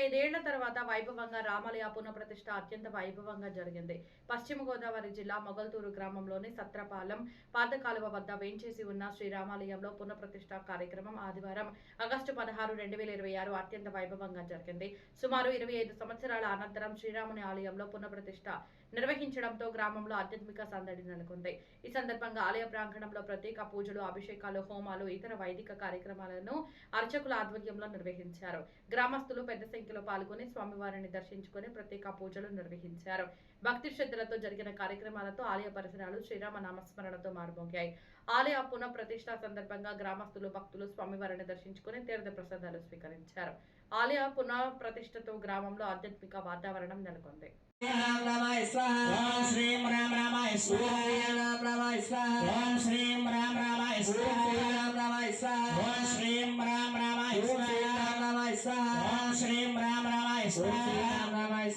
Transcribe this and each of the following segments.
45 ఏళ్ల తర్వాత వైభవంగా రామాలయ పునఃప్రతిష్ఠ అత్యంత వైభవంగా జరిగింది. పశ్చిమ గోదావరి జిల్లా మొగల్తూరు గ్రామంలోని సత్రపాలెం పాతకాలువ వద్ద వేంచేసి ఉన్న శ్రీరామాలయంలో పునఃప్రతిష్ఠ కార్యక్రమం ఆదివారం ఆగస్టు 16, 2026 అత్యంత వైభవంగా జరిగింది. సుమారు 25 సంవత్సరాల అనంతరం శ్రీరాముని ఆలయంలో పునఃప్రతిష్ఠ నిర్వహించడంతో గ్రామంలో ఆధ్యాత్మిక సందడి నెలకొంది. ఈ సందర్భంగా ఆలయ ప్రాంగణంలో ప్రత్యేక పూజలు, అభిషేకాలు, హోమాలు, ఇతర వైదిక కార్యక్రమాలను అర్చకుల ఆధ్వర్యంలో నిర్వహించారు. గ్రామస్తులు పెద్ద సంఖ్యలో పాల్గొని స్వామివారిని దర్శించుకుని ప్రత్యేక పూజలు నిర్వహించారు. భక్తి శ్రద్ధలతో జరిగిన కార్యక్రమాలతో ఆలయ పరిసరాలు శ్రీరామ నామస్మరణతో మారుమోగాయి. ఆలయ పునః ప్రతిష్ఠ సందర్భంగా గ్రామస్తులు, భక్తులు స్వామివారిని దర్శించుకుని తీర్థ ప్రసాదాలు స్వీకరించారు. ఆలయ పునః ప్రతిష్ఠతో గ్రామంలో ఆధ్యాత్మిక వాతావరణం నెలకొంది. राम रामाय स्वाहा ओम श्री राम रामाय स्वाहा राम रामाय स्वाहा ओम श्री राम रामाय स्वाहा राम रामाय स्वाहा ओम श्री राम रामाय स्वाहा राम रामाय स्वाहा ओम श्री राम रामाय स्वाहा राम रामाय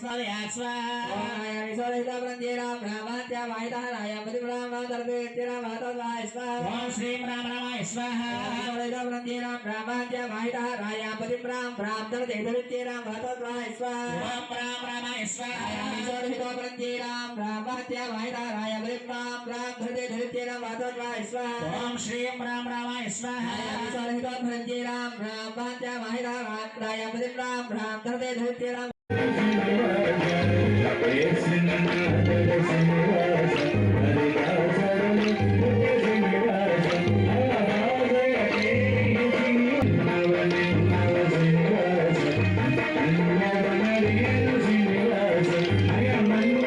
स्वाहा ओम आयामि सोलिता ब्रह्मे राम रामात्या वाहिता आयामि राम राम दर्दे राम रामाय स्वाहा ओम श्री राम रामाय स्वाहा सोलिता ब्रह्मे राम रामात्या वाहिता आयामि राम राम दर्दे राम रामाय स्वाहा ओम राम रामाय स्वाहा राम रामात्या वाहिता आयामि राम राम दर्दे राम रामाय स्वाहा ओम श्री राम रामाय स्वाहा सोलिता ब्रह्मे राम रामात्या वाहिता आयामि राम राम दर्दे राम Hare